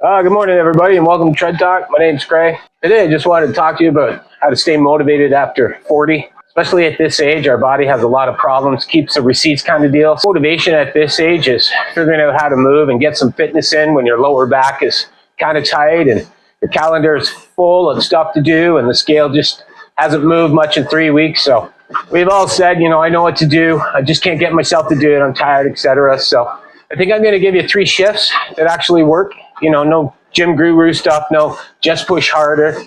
Good morning, everybody, and welcome to TreadTalk. My name's Cray. Today, I just wanted to talk to you about how to stay motivated after 40. Especially at this age, our body has a lot of problems, keeps the receipts kind of deal. Motivation at this age is figuring out how to move and get some fitness in when your lower back is kind of tight and your calendar is full of stuff to do and the scale just hasn't moved much in 3 weeks. So we've all said, I know what to do. I just can't get myself to do it. I'm tired, etc. So I think I'm going to give you 3 shifts that actually work. No gym guru stuff, no just push harder,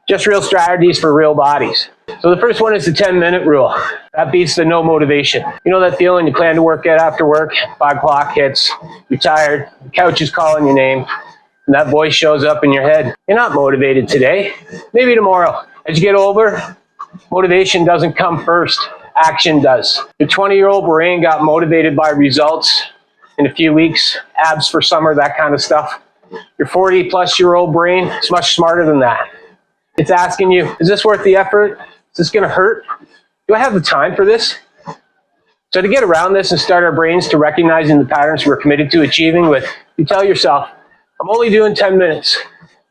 just real strategies for real bodies. So the first one is the 10-minute rule. That beats the no motivation. You know that feeling you plan to work out after work, 5 o'clock hits, you're tired, the couch is calling your name, and that voice shows up in your head. You're not motivated today, maybe tomorrow. As you get older, motivation doesn't come first, action does. Your 20-year-old brain got motivated by results in a few weeks, abs for summer, that kind of stuff. Your 40-plus-year-old brain is much smarter than that. It's asking you, is this worth the effort? Is this going to hurt? Do I have the time for this? So to get around this and start our brains to recognizing the patterns we're committed to achieving with, you tell yourself, I'm only doing 10 minutes.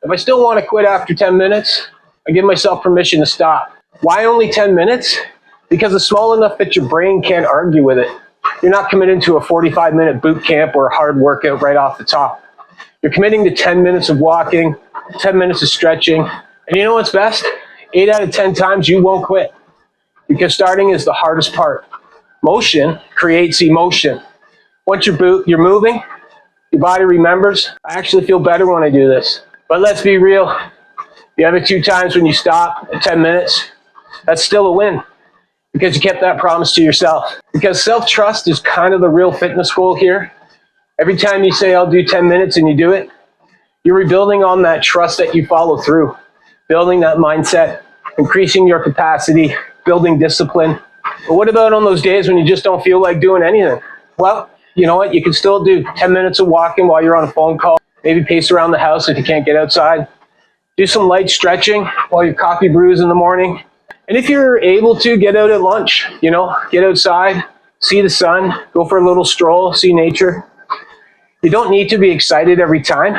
If I still want to quit after 10 minutes, I give myself permission to stop. Why only 10 minutes? Because it's small enough that your brain can't argue with it. You're not committed to a 45-minute boot camp or a hard workout right off the top. You're committing to 10 minutes of walking, 10 minutes of stretching. And you know what's best? 8 out of 10 times you won't quit. Because starting is the hardest part. Motion creates emotion. Once you're moving, your body remembers, I actually feel better when I do this. But let's be real. The other 2 times when you stop at 10 minutes, that's still a win. Because you kept that promise to yourself. Because self-trust is kind of the real fitness goal here. Every time you say, I'll do 10 minutes and you do it, you're rebuilding on that trust that you follow through. Building that mindset, increasing your capacity, building discipline. But what about on those days when you just don't feel like doing anything? Well, you know what? You can still do 10 minutes of walking while you're on a phone call. Maybe pace around the house if you can't get outside. Do some light stretching while your coffee brews in the morning. And if you're able to, get out at lunch, get outside, see the sun, go for a little stroll, see nature. You don't need to be excited every time,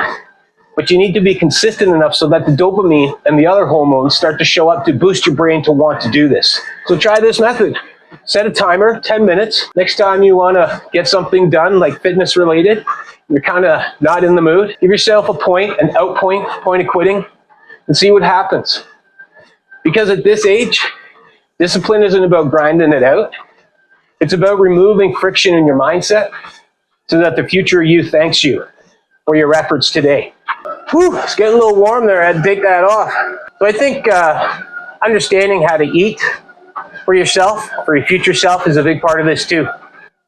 but you need to be consistent enough so that the dopamine and the other hormones start to show up to boost your brain to want to do this. So try this method. Set a timer, 10 minutes. Next time you want to get something done, like fitness related, you're kind of not in the mood, give yourself a point, an out point of quitting, and see what happens. Because at this age, discipline isn't about grinding it out. It's about removing friction in your mindset so that the future you thanks you for your efforts today. Whew, it's getting a little warm there. I had to take that off. So I think understanding how to eat for yourself, for your future self, is a big part of this too.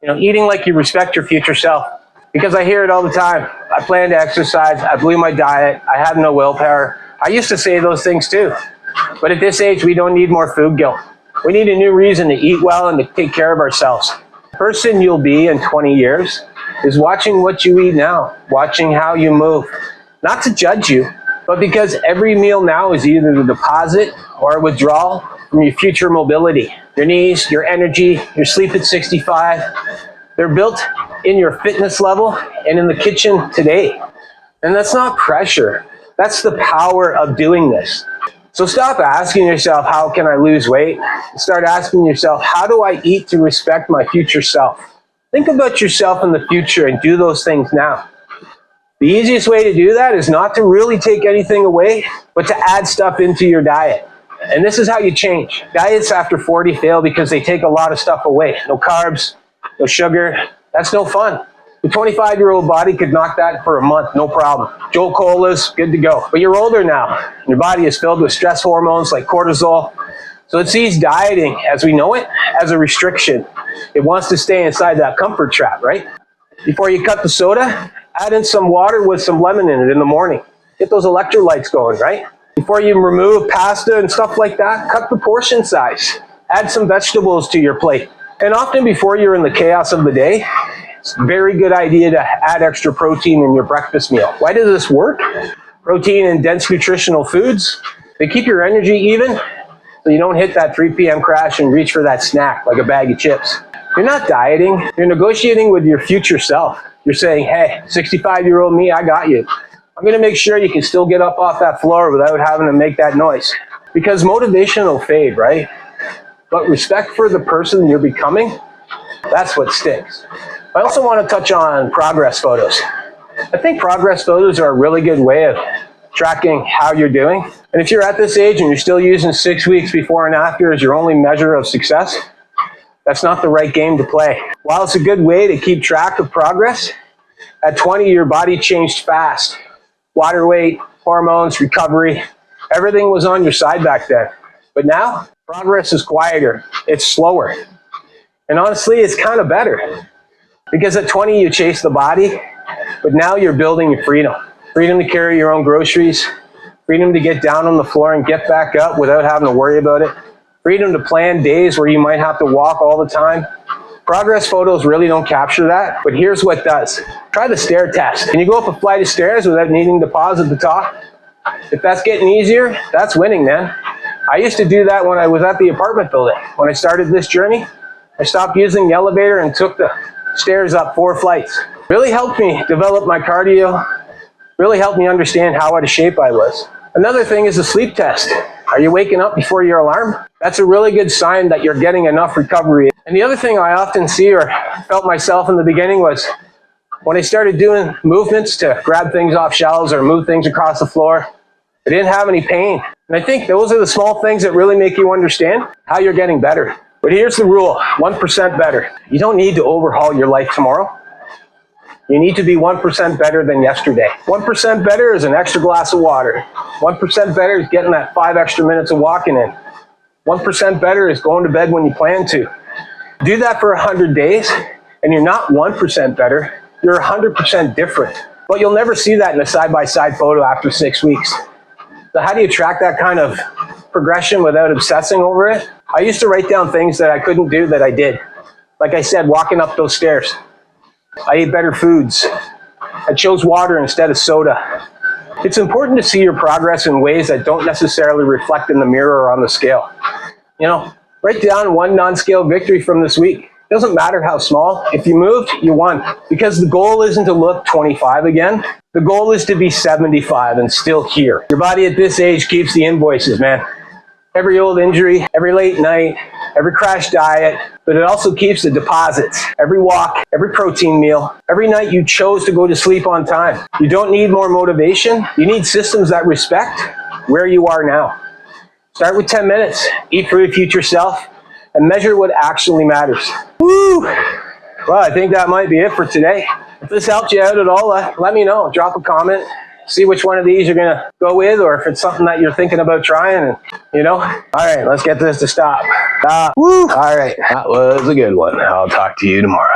Eating like you respect your future self. Because I hear it all the time. I plan to exercise. I blew my diet. I have no willpower. I used to say those things too. But at this age, we don't need more food guilt. We need a new reason to eat well and to take care of ourselves. The person you'll be in 20 years is watching what you eat now, watching how you move. Not to judge you, but because every meal now is either a deposit or a withdrawal from your future mobility. Your knees, your energy, your sleep at 65, they're built in your fitness level and in the kitchen today. And that's not pressure. That's the power of doing this. So stop asking yourself, how can I lose weight? Start asking yourself, how do I eat to respect my future self? Think about yourself in the future and do those things now. The easiest way to do that is not to really take anything away, but to add stuff into your diet. And this is how you change. Diets after 40 fail because they take a lot of stuff away. No carbs, no sugar. That's no fun. The 25-year-old body could knock that for a month, no problem. Jolt Colas, good to go. But you're older now. And your body is filled with stress hormones like cortisol. So it sees dieting, as we know it, as a restriction. It wants to stay inside that comfort trap, right? Before you cut the soda, add in some water with some lemon in it in the morning. Get those electrolytes going, right? Before you remove pasta and stuff like that, cut the portion size. Add some vegetables to your plate. And often before you're in the chaos of the day, it's a very good idea to add extra protein in your breakfast meal. Why does this work? Protein and dense nutritional foods, they keep your energy even, so you don't hit that 3 p.m. crash and reach for that snack like a bag of chips. You're not dieting, you're negotiating with your future self. You're saying, hey, 65-year-old me, I got you. I'm going to make sure you can still get up off that floor without having to make that noise. Because motivation will fade, right? But respect for the person you're becoming, that's what sticks. I also want to touch on progress photos. I think progress photos are a really good way of tracking how you're doing. And if you're at this age and you're still using 6 weeks before and after as your only measure of success, that's not the right game to play. While it's a good way to keep track of progress, at 20, your body changed fast. Water weight, hormones, recovery, everything was on your side back then. But now, progress is quieter, it's slower. And honestly, it's kind of better. Because at 20, you chase the body, but now you're building your freedom. Freedom to carry your own groceries, freedom to get down on the floor and get back up without having to worry about it, freedom to plan days where you might have to walk all the time. Progress photos really don't capture that, but here's what does. Try the stair test. Can you go up a flight of stairs without needing to pause at the top? If that's getting easier, that's winning, man. I used to do that when I was at the apartment building. When I started this journey, I stopped using the elevator and took the stairs up 4 flights. Really helped me develop my cardio, really helped me understand how out of shape I was. Another thing is the sleep test. Are you waking up before your alarm? That's a really good sign that you're getting enough recovery. And the other thing I often see or felt myself in the beginning was when I started doing movements to grab things off shelves or move things across the floor, I didn't have any pain. And I think those are the small things that really make you understand how you're getting better. But here's the rule, 1% better. You don't need to overhaul your life tomorrow. You need to be 1% better than yesterday. 1% better is an extra glass of water. 1% better is getting that 5 extra minutes of walking in. 1% better is going to bed when you plan to. Do that for 100 days, and you're not 1% better, you're 100% different. But you'll never see that in a side-by-side photo after 6 weeks. So how do you track that kind of progression without obsessing over it? I used to write down things that I couldn't do that I did. Like I said, walking up those stairs. I ate better foods. I chose water instead of soda. It's important to see your progress in ways that don't necessarily reflect in the mirror or on the scale. You know, write down one non-scale victory from this week. It doesn't matter how small. If you moved, you won. Because the goal isn't to look 25 again. The goal is to be 75 and still here. Your body at this age keeps the invoices, man. Every old injury, every late night, every crash diet, but it also keeps the deposits. Every walk, every protein meal, every night you chose to go to sleep on time. You don't need more motivation. You need systems that respect where you are now. Start with 10 minutes, eat for your future self, and measure what actually matters. Woo! Well, I think that might be it for today. If this helped you out at all, let me know. Drop a comment. See which one of these you're going to go with, or if it's something that you're thinking about trying, and, you know. All right, let's get this to stop. Stop. Woo! All right, that was a good one. I'll talk to you tomorrow.